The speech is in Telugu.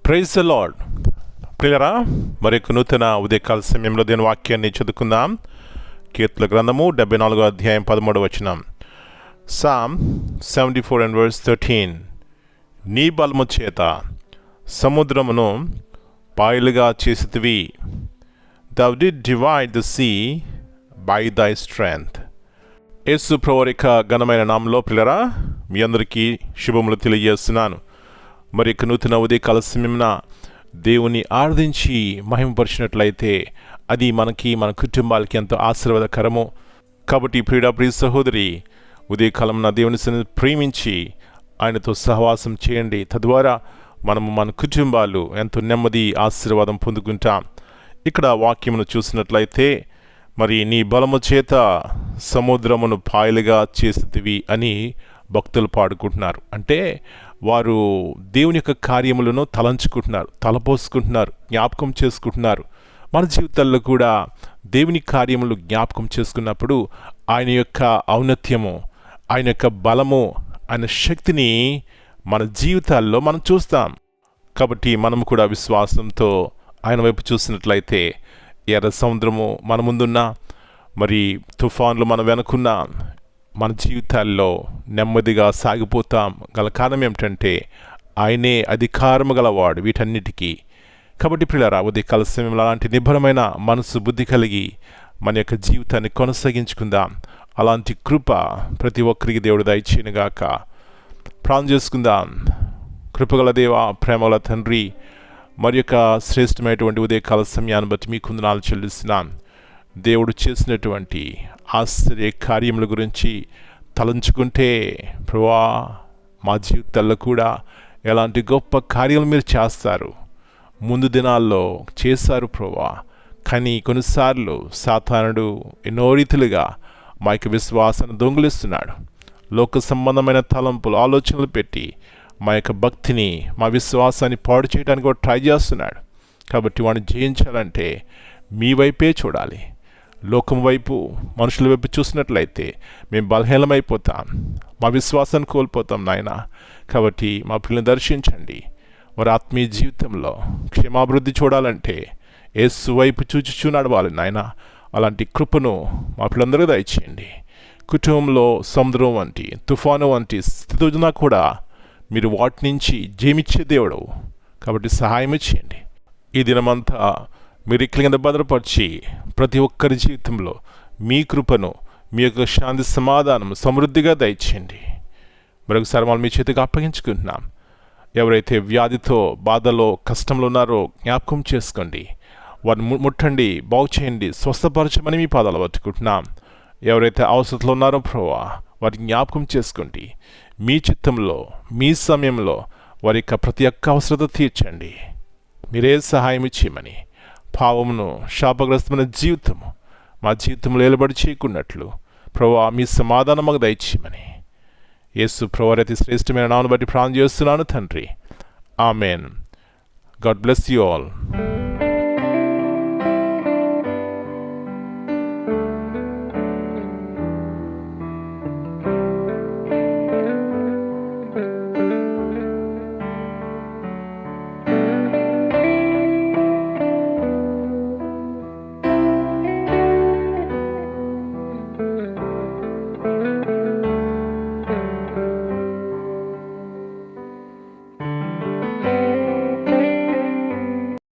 Praise the lord. ప్రియరా, మరొక నూతన ఉదయకాల సమయంలో దీని వాక్యాన్ని చదువుకుందాం. కీర్తన గ్రంథము 74వ అధ్యాయం 13వ వచనం. Psalm 74 and verse 13. నీ బలము చేత సముద్రమును పాయలుగా చేసితివి. Thou did divide the sea by thy strength. యేసు ప్రభువు యొక్క ఘనమైన నామములో ప్రియరా మీ అందరికీ శుభములు తెలియజేస్తున్నాను. మరి నూతన ఉదయకాల సమయమున దేవుని ఆరాధించి మహిమపరిచినట్లయితే అది మనకి మన కుటుంబాలకి ఎంతో ఆశీర్వాదకరము. కాబట్టి ప్రియ సహోదరి, ఉదయకాలమున దేవుని సన్నిధిని ప్రేమించి ఆయనతో సహవాసం చేయండి. తద్వారా మనము మన కుటుంబాలు ఎంతో నెమ్మది ఆశీర్వాదం పొందుకుంటాం. ఇక్కడ వాక్యమును చూసినట్లయితే మరి నీ బలము చేత సముద్రమును పాయలుగా చేసితివి అని భక్తులు పాడుకుంటున్నారు. అంటే వారు దేవుని యొక్క కార్యములను తలంచుకుంటున్నారు, తలపోసుకుంటున్నారు, జ్ఞాపకం చేసుకుంటున్నారు. మన జీవితాల్లో కూడా దేవుని కార్యములు జ్ఞాపకం చేసుకున్నప్పుడు ఆయన యొక్క ఔన్నత్యము, ఆయన యొక్క బలము, ఆయన శక్తిని మన జీవితాల్లో మనం చూస్తాం. కాబట్టి మనము కూడా విశ్వాసంతో ఆయన వైపు చూసినట్లయితే ఎర్ర సముద్రము మన ముందున్న, మరి తుఫాన్లు మన వెనుకున్న, మన జీవితాల్లో నెమ్మదిగా సాగిపోతాం. గల కారణం ఏమిటంటే ఆయనే అధికారము గలవాడు వీటన్నిటికీ. కాబట్టి ప్రియులారా, ఉదయకాల సమయంలో అలాంటి నిబ్బరమైన మనసు బుద్ధి కలిగి మన యొక్క జీవితాన్ని కొనసాగించుకుందాం. అలాంటి కృప ప్రతి ఒక్కరికి దేవుడు దయచేయనుగాక. ప్రార్థన చేసుకుందాం. కృపగల దేవ, ప్రేమగల తండ్రి, మరి యొక్క శ్రేష్టమైనటువంటి ఉదయకాల సమయాన్ని బట్టి మీకు వందనాలు చెల్లిస్తున్నాను. దేవుడు చేసినటువంటి ఆశ్చర్య కార్యముల గురించి తలంచుకుంటే ప్రభువా, మా జీవితాల్లో కూడా ఎలాంటి గొప్ప కార్యాలు మీరు చేస్తారు, ముందు దినాల్లో చేశారు ప్రభువా. కానీ కొన్నిసార్లు సాతానుడు ఎన్నో రీతులుగా మా యొక్క విశ్వాసాన్ని దొంగిలిస్తున్నాడు. లోక సంబంధమైన తలంపులు, ఆలోచనలు పెట్టి మా యొక్క భక్తిని, మా విశ్వాసాన్ని పాడు చేయడానికి కూడా ట్రై చేస్తున్నాడు. కాబట్టి వాడిని జయించాలంటే మీ వైపే చూడాలి. లోకం వైపు, మనుషుల వైపు చూసినట్లయితే మేము బలహీనమైపోతాం, మా విశ్వాసాన్ని కోల్పోతాం నాయన. కాబట్టి మా పిల్లల్ని దర్శించండి. వారి ఆత్మీయ జీవితంలో క్షేమాభివృద్ధి చూడాలంటే యేసు వైపు చూచుచూ నడవాలి నాయన. అలాంటి కృపను మా పిల్లలందరికీ దయచేయండి. కుటుంబంలో సముద్రం వంటి, తుఫాను వంటి స్థితి వచ్చినా కూడా మీరు వాటి నుంచి జయమిచ్చే దేవుడు. కాబట్టి సహాయం చేయండి. ఈ దినమంతా మీరు ఇట్ల కింద భద్రపరిచి ప్రతి ఒక్కరి జీవితంలో మీ కృపను, మీ యొక్క శాంతి సమాధానం సమృద్ధిగా దయచేయండి. మరొకసారి వాళ్ళు మీ చేతికి అప్పగించుకుంటున్నాం. ఎవరైతే వ్యాధితో, బాధలో, కష్టంలో ఉన్నారో జ్ఞాపకం చేసుకోండి. వారిని ముట్టండి, బాగు చేయండి, స్వస్థపరచమని మీ పాదాలు పట్టుకుంటున్నాం. ఎవరైతే అవసరంలో ఉన్నారో ప్రభువా, వారిని జ్ఞాపకం చేసుకోండి. మీ చిత్తంలో, మీ సమయంలో వారి యొక్క ప్రతి ఒక్క అవసరత తీర్చండి. మీరే సహాయం చేయమని, పావమును, శాపగ్రస్తమైన జీవితము మా జీవితంలో ఏలుబడి చేయకున్నట్లు ప్రభువా మీ సమాధానం మాకు దయచేయమని యేసు ప్రభువు అతి శ్రేష్టమైన నామమును బట్టి ప్రార్థన చేస్తున్నాను తండ్రి. Amen. God bless you all.